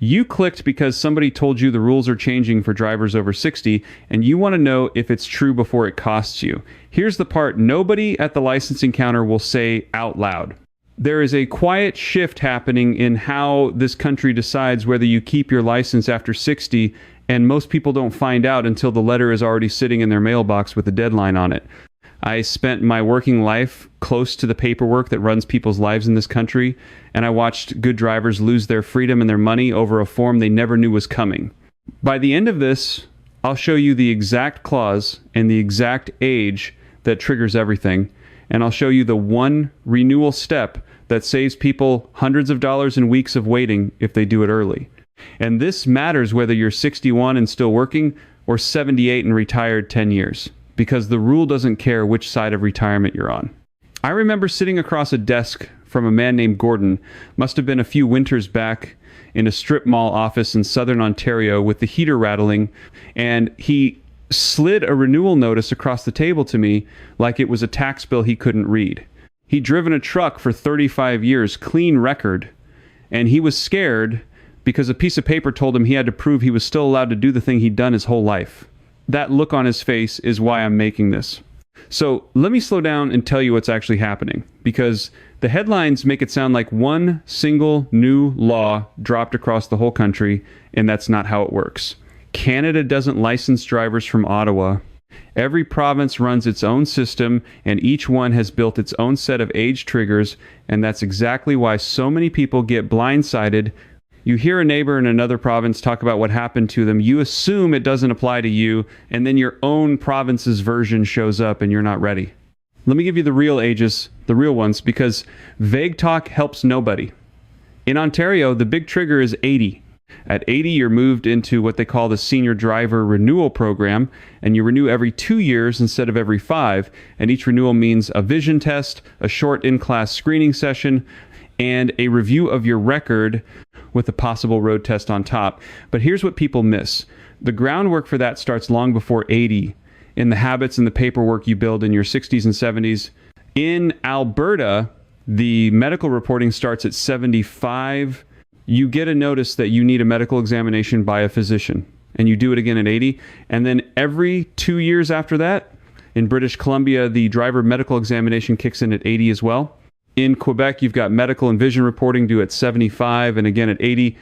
You clicked because somebody told you the rules are changing for drivers over 60, and you want to know if it's true before it costs you. Here's the part nobody at the licensing counter will say out loud. There is a quiet shift happening in how this country decides whether you keep your license after 60, and most people don't find out until the letter is already sitting in their mailbox with a deadline on it. I spent my working life close to the paperwork that runs people's lives in this country, and I watched good drivers lose their freedom and their money over a form they never knew was coming. By the end of this, I'll show you the exact clause and the exact age that triggers everything, and I'll show you the one renewal step that saves people hundreds of dollars and weeks of waiting if they do it early. And this matters whether you're 61 and still working or 78 and retired 10 years. Because the rule doesn't care which side of retirement you're on. I remember sitting across a desk from a man named Gordon, must have been a few winters back, in a strip mall office in southern Ontario with the heater rattling, and he slid a renewal notice across the table to me like it was a tax bill he couldn't read. He'd driven a truck for 35 years, clean record, and he was scared because a piece of paper told him he had to prove he was still allowed to do the thing he'd done his whole life. That look on his face is why I'm making this. So let me slow down and tell you what's actually happening, because the headlines make it sound like one single new law dropped across the whole country, and that's not how it works. Canada doesn't license drivers from Ottawa. Every province runs its own system, and each one has built its own set of age triggers, and that's exactly why so many people get blindsided. You hear a neighbor in another province talk about what happened to them. You assume it doesn't apply to you, and then your own province's version shows up and you're not ready. Let me give you the real ages, the real ones, because vague talk helps nobody. In Ontario, the big trigger is 80. At 80, you're moved into what they call the Senior Driver Renewal Program, and you renew every 2 years instead of every 5, and each renewal means a vision test, a short in-class screening session, and a review of your record with a possible road test on top. But here's what people miss. The groundwork for that starts long before 80, in the habits and the paperwork you build in your 60s and 70s. In Alberta, the medical reporting starts at 75. You get a notice that you need a medical examination by a physician, and you do it again at 80. And then every 2 years after that, in British Columbia, the driver medical examination kicks in at 80 as well. In Quebec, you've got medical and vision reporting due at 75 and again at 80.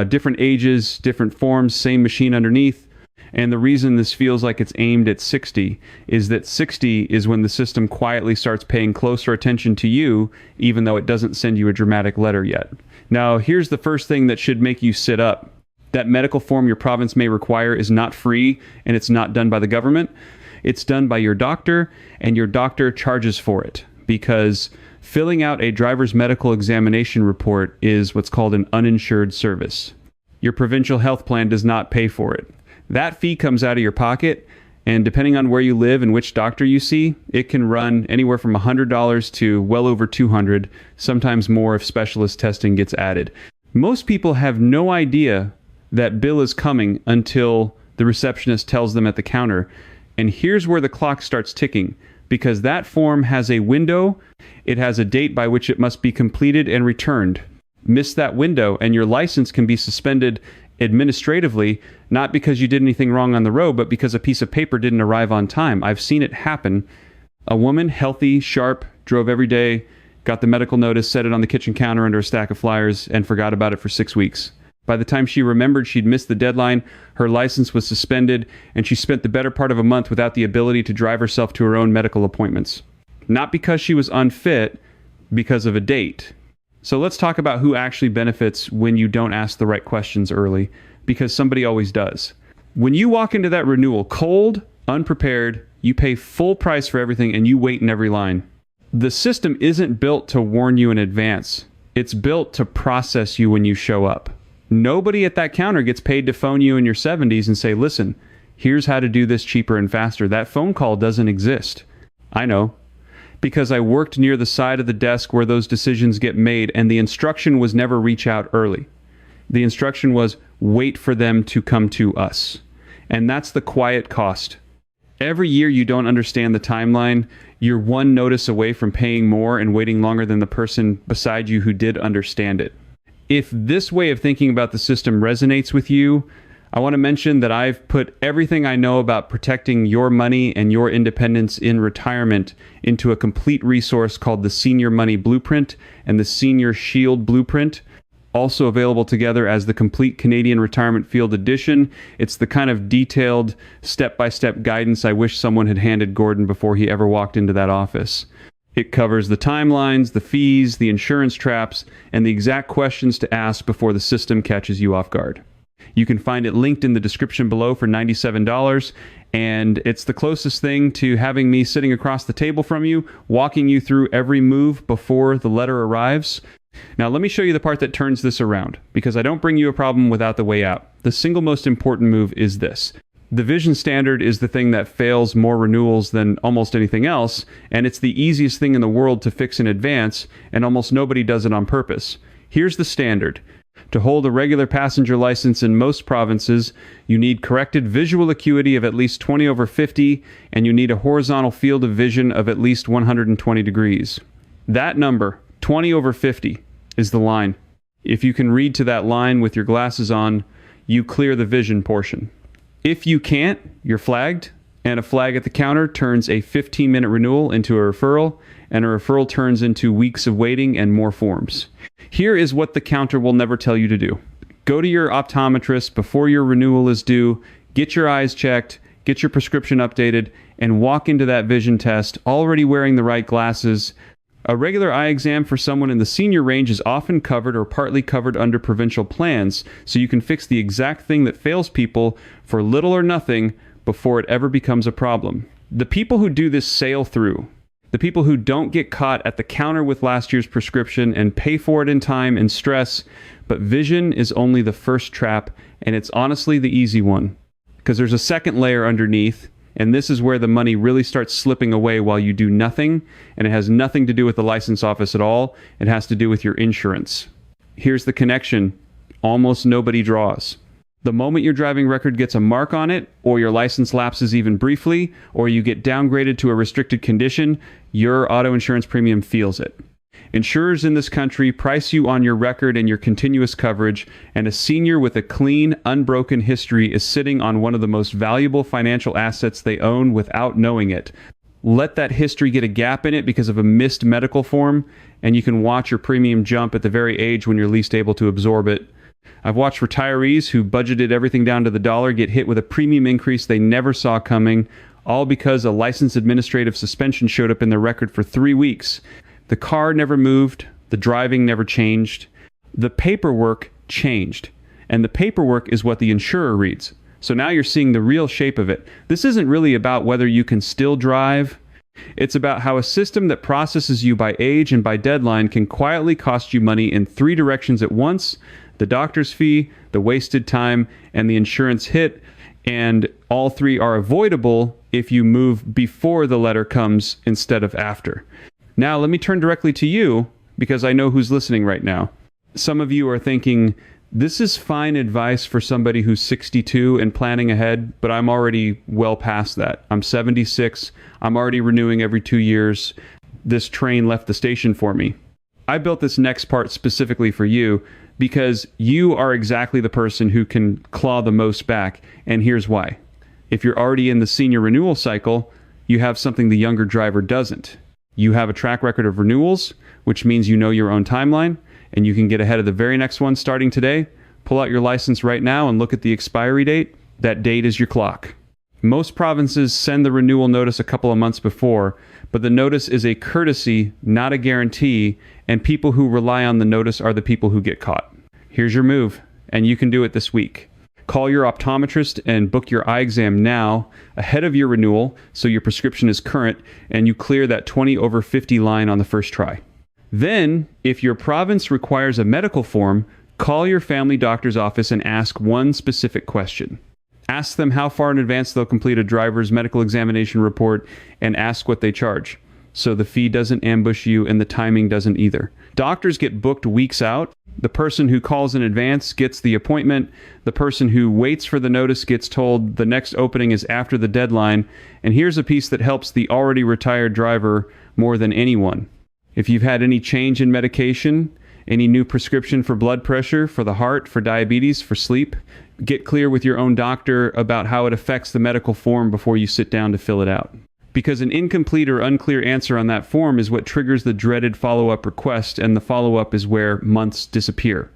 Different ages, different forms, same machine underneath. And the reason this feels like it's aimed at 60 is that 60 is when the system quietly starts paying closer attention to you, even though it doesn't send you a dramatic letter yet. Now, here's the first thing that should make you sit up. That medical form your province may require is not free, and it's not done by the government. It's done by your doctor, and your doctor charges for it, because filling out a driver's medical examination report is what's called an uninsured service. Your provincial health plan does not pay for it. That fee comes out of your pocket, and depending on where you live and which doctor you see, it can run anywhere from $100 to well over $200, sometimes more if specialist testing gets added. Most people have no idea that bill is coming until the receptionist tells them at the counter. And here's where the clock starts ticking, because that form has a window. It has a date by which it must be completed and returned. Miss that window, and your license can be suspended administratively, not because you did anything wrong on the road, but because a piece of paper didn't arrive on time. I've seen it happen. A woman, healthy, sharp, drove every day, got the medical notice, set it on the kitchen counter under a stack of flyers, and forgot about it for 6 weeks. By the time she remembered she'd missed the deadline, her license was suspended, and she spent the better part of a month without the ability to drive herself to her own medical appointments. Not because she was unfit, because of a date. So let's talk about who actually benefits when you don't ask the right questions early, because somebody always does. When you walk into that renewal cold, unprepared, you pay full price for everything and you wait in every line. The system isn't built to warn you in advance. It's built to process you when you show up. Nobody at that counter gets paid to phone you in your 70s and say, listen, here's how to do this cheaper and faster. That phone call doesn't exist. I know, because I worked near the side of the desk where those decisions get made, and the instruction was never reach out early. The instruction was wait for them to come to us. And that's the quiet cost. Every year you don't understand the timeline, you're one notice away from paying more and waiting longer than the person beside you who did understand it. If this way of thinking about the system resonates with you, I want to mention that I've put everything I know about protecting your money and your independence in retirement into a complete resource called the Senior Money Blueprint and the Senior Shield Blueprint, also available together as the Complete Canadian Retirement Field Edition. It's the kind of detailed step-by-step guidance I wish someone had handed Gordon before he ever walked into that office. It covers the timelines, the fees, the insurance traps, and the exact questions to ask before the system catches you off guard. You can find it linked in the description below for $97, and it's the closest thing to having me sitting across the table from you, walking you through every move before the letter arrives. Now let me show you the part that turns this around, because I don't bring you a problem without the way out. The single most important move is this. The vision standard is the thing that fails more renewals than almost anything else, and it's the easiest thing in the world to fix in advance, and almost nobody does it on purpose. Here's the standard. To hold a regular passenger license in most provinces, you need corrected visual acuity of at least 20/50, and you need a horizontal field of vision of at least 120 degrees. That number, 20/50, is the line. If you can read to that line with your glasses on, you clear the vision portion. If you can't, you're flagged, and a flag at the counter turns a 15-minute renewal into a referral, and a referral turns into weeks of waiting and more forms. Here is what the counter will never tell you to do. Go to your optometrist before your renewal is due, get your eyes checked, get your prescription updated, and walk into that vision test already wearing the right glasses. A regular eye exam for someone in the senior range is often covered or partly covered under provincial plans, so you can fix the exact thing that fails people for little or nothing before it ever becomes a problem. The people who do this sail through. The people who don't get caught at the counter with last year's prescription and pay for it in time and stress, but vision is only the first trap, and it's honestly the easy one. Because there's a second layer underneath, and this is where the money really starts slipping away while you do nothing, and it has nothing to do with the license office at all. It has to do with your insurance. Here's the connection. Almost nobody draws. The moment your driving record gets a mark on it, or your license lapses even briefly, or you get downgraded to a restricted condition, your auto insurance premium feels it. Insurers in this country price you on your record and your continuous coverage, and a senior with a clean, unbroken history is sitting on one of the most valuable financial assets they own without knowing it. Let that history get a gap in it because of a missed medical form, and you can watch your premium jump at the very age when you're least able to absorb it. I've watched retirees who budgeted everything down to the dollar get hit with a premium increase they never saw coming, all because a license administrative suspension showed up in their record for 3 weeks. The car never moved, the driving never changed, the paperwork changed, and the paperwork is what the insurer reads. So now you're seeing the real shape of it. This isn't really about whether you can still drive. It's about how a system that processes you by age and by deadline can quietly cost you money in 3 directions at once: the doctor's fee, the wasted time, and the insurance hit. And all 3 are avoidable if you move before the letter comes instead of after. Now, let me turn directly to you, because I know who's listening right now. Some of you are thinking, this is fine advice for somebody who's 62 and planning ahead, but I'm already well past that. I'm 76. I'm already renewing every 2 years. This train left the station for me. I built this next part specifically for you because you are exactly the person who can claw the most back, and here's why. If you're already in the senior renewal cycle, you have something the younger driver doesn't. You have a track record of renewals, which means you know your own timeline, and you can get ahead of the very next one starting today. Pull out your license right now and look at the expiry date. That date is your clock. Most provinces send the renewal notice a couple of months before, but the notice is a courtesy, not a guarantee, and people who rely on the notice are the people who get caught. Here's your move, and you can do it this week. Call your optometrist and book your eye exam now, ahead of your renewal, so your prescription is current, and you clear that 20/50 line on the first try. Then, if your province requires a medical form, call your family doctor's office and ask one specific question. Ask them how far in advance they'll complete a driver's medical examination report, and ask what they charge, so the fee doesn't ambush you and the timing doesn't either. Doctors get booked weeks out. The person who calls in advance gets the appointment. The person who waits for the notice gets told the next opening is after the deadline. And here's a piece that helps the already retired driver more than anyone. If you've had any change in medication, Any new prescription for blood pressure, for the heart, for diabetes, for sleep? Get clear with your own doctor about how it affects the medical form before you sit down to fill it out. Because an incomplete or unclear answer on that form is what triggers the dreaded follow-up request, and the follow-up is where months disappear.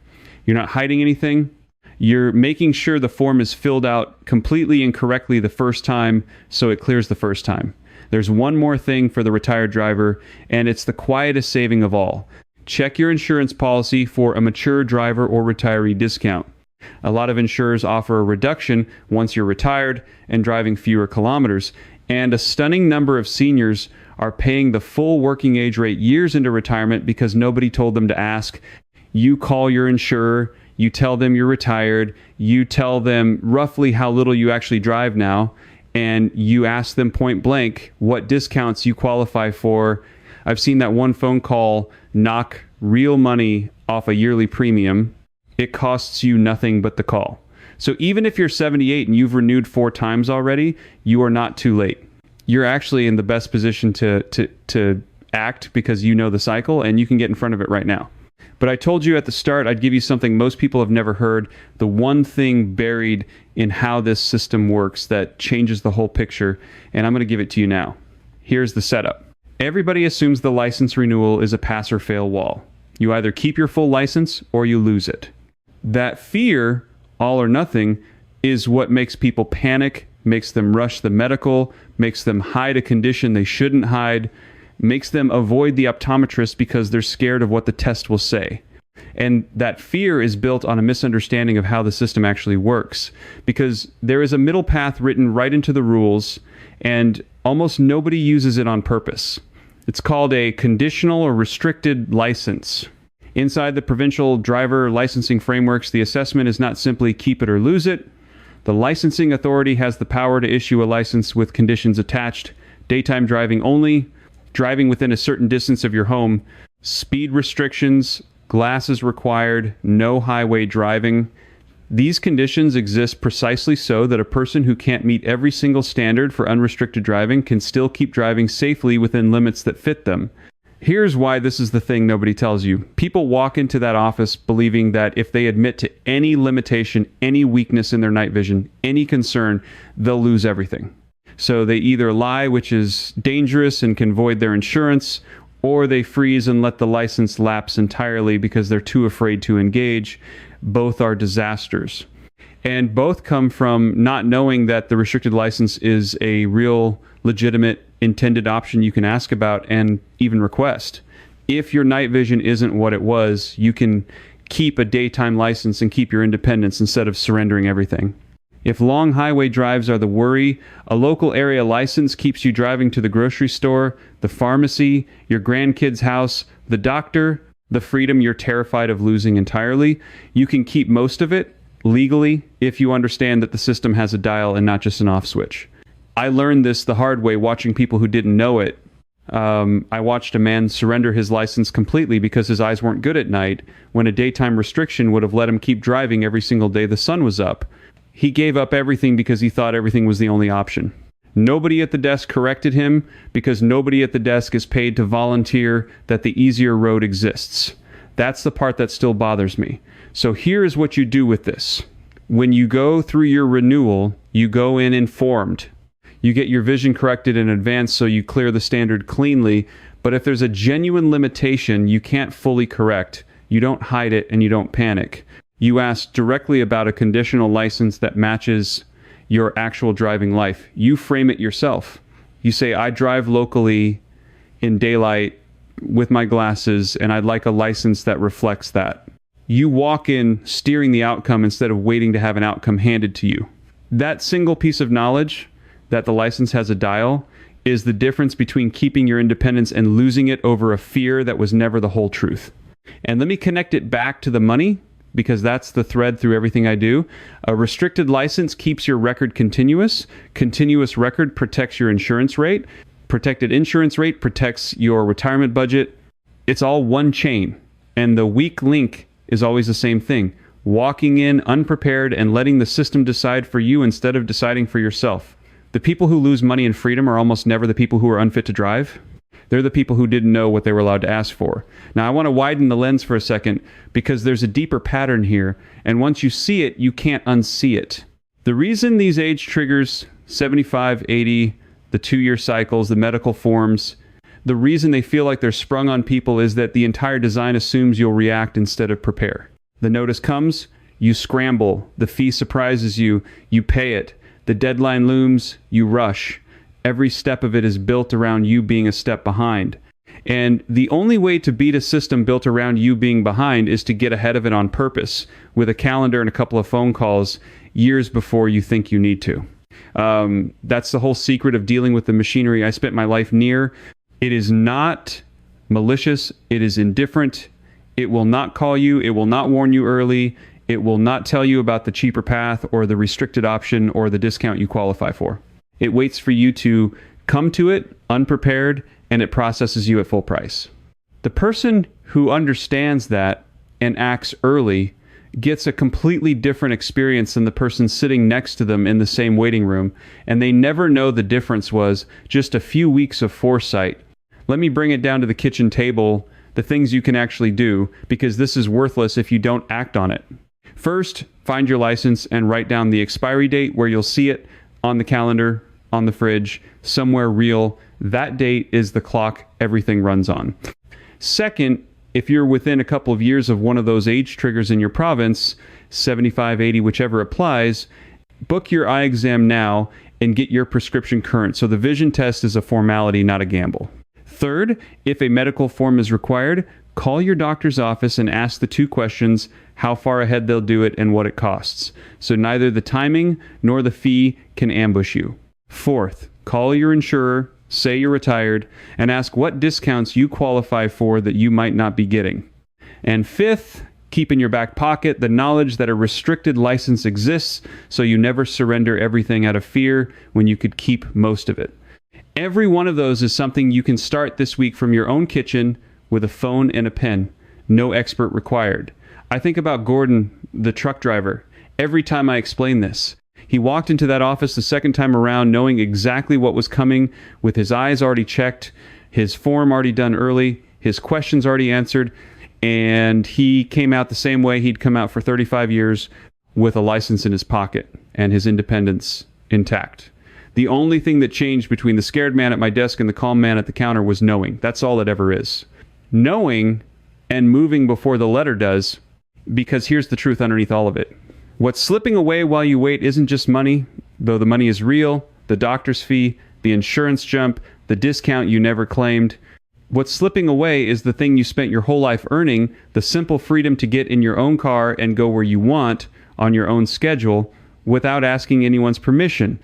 You're not hiding anything. You're making sure the form is filled out completely and correctly the first time so it clears the first time. There's one more thing for the retired driver, and it's the quietest saving of all. Check your insurance policy for a mature driver or retiree discount. A lot of insurers offer a reduction once you're retired and driving fewer kilometers, and a stunning number of seniors are paying the full working age rate years into retirement because nobody told them to ask. You call your insurer, you tell them you're retired, you tell them roughly how little you actually drive now, and you ask them point blank what discounts you qualify for. I've seen that one phone call knock real money off a yearly premium. It costs you nothing but the call. So even if you're 78 and you've renewed 4 times already, you are not too late. You're actually in the best position to act because you know the cycle and you can get in front of it right now. But I told you at the start, I'd give you something most people have never heard, the one thing buried in how this system works that changes the whole picture, and I'm going to give it to you now. Here's the setup. Everybody assumes the license renewal is a pass or fail wall. You either keep your full license or you lose it. That fear, all or nothing, is what makes people panic, makes them rush the medical, makes them hide a condition they shouldn't hide, makes them avoid the optometrist because they're scared of what the test will say. And that fear is built on a misunderstanding of how the system actually works, because there is a middle path written right into the rules, and almost nobody uses it on purpose. It's called a conditional or restricted license. Inside the provincial driver licensing frameworks, the assessment is not simply keep it or lose it. The licensing authority has the power to issue a license with conditions attached: daytime driving only, driving within a certain distance of your home, speed restrictions, glasses required, no highway driving. These conditions exist precisely so that a person who can't meet every single standard for unrestricted driving can still keep driving safely within limits that fit them. Here's why this is the thing nobody tells you. People walk into that office believing that if they admit to any limitation, any weakness in their night vision, any concern, they'll lose everything. So they either lie, which is dangerous and can void their insurance, or they freeze and let the license lapse entirely because they're too afraid to engage. Both are disasters. And both come from not knowing that the restricted license is a real, legitimate, intended option you can ask about and even request. If your night vision isn't what it was, you can keep a daytime license and keep your independence instead of surrendering everything. If long highway drives are the worry, a local area license keeps you driving to the grocery store, the pharmacy, your grandkid's house, the doctor, the freedom you're terrified of losing entirely. You can keep most of it legally if you understand that the system has a dial and not just an off switch. I learned this the hard way watching people who didn't know it. I watched a man surrender his license completely because his eyes weren't good at night, when a daytime restriction would have let him keep driving every single day the sun was up. He gave up everything because he thought everything was the only option. Nobody at the desk corrected him because nobody at the desk is paid to volunteer that the easier road exists. That's the part that still bothers me. So here is what you do with this. When you go through your renewal, you go in informed. You get your vision corrected in advance so you clear the standard cleanly. But if there's a genuine limitation you can't fully correct, you don't hide it and you don't panic. You ask directly about a conditional license that matches your actual driving life. You frame it yourself. You say, I drive locally in daylight with my glasses, and I'd like a license that reflects that. You walk in steering the outcome instead of waiting to have an outcome handed to you. That single piece of knowledge, that the license has a dial, is the difference between keeping your independence and losing it over a fear that was never the whole truth. And let me connect it back to the money, because that's the thread through everything I do. A restricted license keeps your record continuous. Continuous record protects your insurance rate. Protected insurance rate protects your retirement budget. It's all one chain. And the weak link is always the same thing. Walking in unprepared and letting the system decide for you instead of deciding for yourself. The people who lose money and freedom are almost never the people who are unfit to drive. They're the people who didn't know what they were allowed to ask for. Now, I want to widen the lens for a second because there's a deeper pattern here, and once you see it, you can't unsee it. The reason these age triggers, 75, 80, the 2-year cycles, the medical forms, the reason they feel like they're sprung on people is that the entire design assumes you'll react instead of prepare. The notice comes, you scramble, the fee surprises you, you pay it. The deadline looms, you rush. Every step of it is built around you being a step behind. And the only way to beat a system built around you being behind is to get ahead of it on purpose with a calendar and a couple of phone calls years before you think you need to. That's the whole secret of dealing with the machinery I spent my life near. It is not malicious. It is indifferent. It will not call you. It will not warn you early. It will not tell you about the cheaper path or the restricted option or the discount you qualify for. It waits for you to come to it unprepared, and it processes you at full price. The person who understands that and acts early gets a completely different experience than the person sitting next to them in the same waiting room, and they never know the difference was just a few weeks of foresight. Let me bring it down to the kitchen table, the things you can actually do, because this is worthless if you don't act on it. First, find your license and write down the expiry date where you'll see it on the calendar, on the fridge, somewhere real. That date is the clock everything runs on. Second, if you're within a couple of years of one of those age triggers in your province, 75, 80, whichever applies, book your eye exam now and get your prescription current. So the vision test is a formality, not a gamble. Third, if a medical form is required, call your doctor's office and ask the 2 questions, how far ahead they'll do it and what it costs. So neither the timing nor the fee can ambush you. Fourth, call your insurer, say you're retired, and ask what discounts you qualify for that you might not be getting. And fifth, keep in your back pocket the knowledge that a restricted license exists so you never surrender everything out of fear when you could keep most of it. Every one of those is something you can start this week from your own kitchen with a phone and a pen. No expert required. I think about Gordon, the truck driver, every time I explain this. He walked into that office the second time around knowing exactly what was coming, with his eyes already checked, his form already done early, his questions already answered, and he came out the same way he'd come out for 35 years with a license in his pocket and his independence intact. The only thing that changed between the scared man at my desk and the calm man at the counter was knowing. That's all it ever is. Knowing and moving before the letter does, because here's the truth underneath all of it. What's slipping away while you wait isn't just money, though the money is real, the doctor's fee, the insurance jump, the discount you never claimed. What's slipping away is the thing you spent your whole life earning, the simple freedom to get in your own car and go where you want on your own schedule without asking anyone's permission.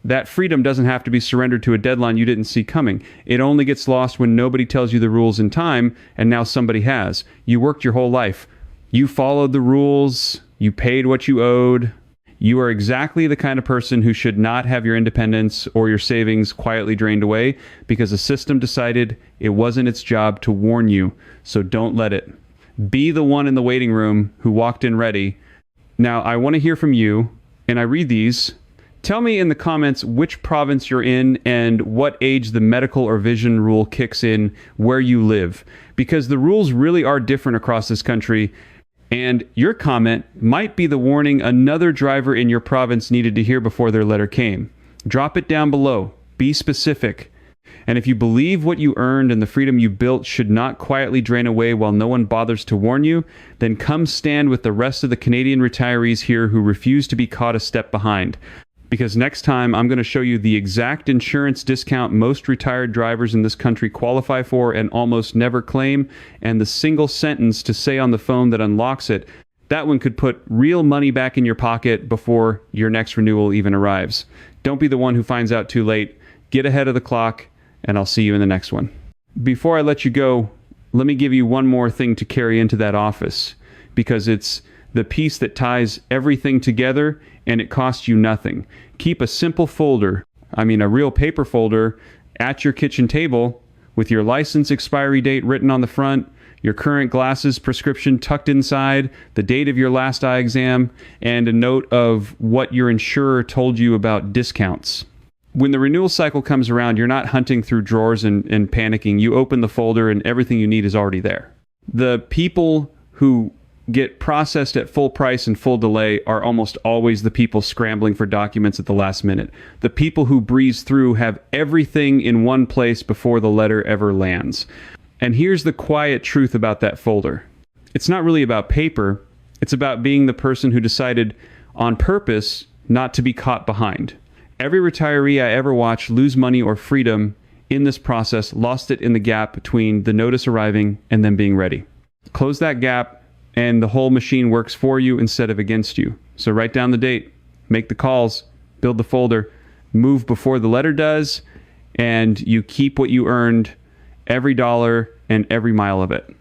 That freedom doesn't have to be surrendered to a deadline you didn't see coming. It only gets lost when nobody tells you the rules in time, and now somebody has. You worked your whole life. You followed the rules. You paid what you owed. You are exactly the kind of person who should not have your independence or your savings quietly drained away because a system decided it wasn't its job to warn you, so don't let it. Be the one in the waiting room who walked in ready. Now, I want to hear from you, and I read these. Tell me in the comments which province you're in and what age the medical or vision rule kicks in where you live, because the rules really are different across this country, and your comment might be the warning another driver in your province needed to hear before their letter came. Drop it down below. Be specific. And if you believe what you earned and the freedom you built should not quietly drain away while no one bothers to warn you, then come stand with the rest of the Canadian retirees here who refuse to be caught a step behind. Because next time I'm going to show you the exact insurance discount most retired drivers in this country qualify for and almost never claim, and the single sentence to say on the phone that unlocks it. That one could put real money back in your pocket before your next renewal even arrives. Don't be the one who finds out too late. Get ahead of the clock, and I'll see you in the next one. Before I let you go, let me give you one more thing to carry into that office, because it's the piece that ties everything together, and it costs you nothing. Keep a simple folder, a real paper folder, at your kitchen table with your license expiry date written on the front, your current glasses prescription tucked inside, the date of your last eye exam, and a note of what your insurer told you about discounts. when the renewal cycle comes around, you're not hunting through drawers and panicking. You open the folder and everything you need is already there. The people who get processed at full price and full delay are almost always the people scrambling for documents at the last minute. The people who breeze through have everything in one place before the letter ever lands. And here's the quiet truth about that folder. It's not really about paper. It's about being the person who decided on purpose not to be caught behind. Every retiree I ever watched lose money or freedom in this process lost it in the gap between the notice arriving and them being ready. Close that gap, and the whole machine works for you instead of against you. So write down the date, make the calls, build the folder, move before the letter does, and you keep what you earned, every dollar and every mile of it.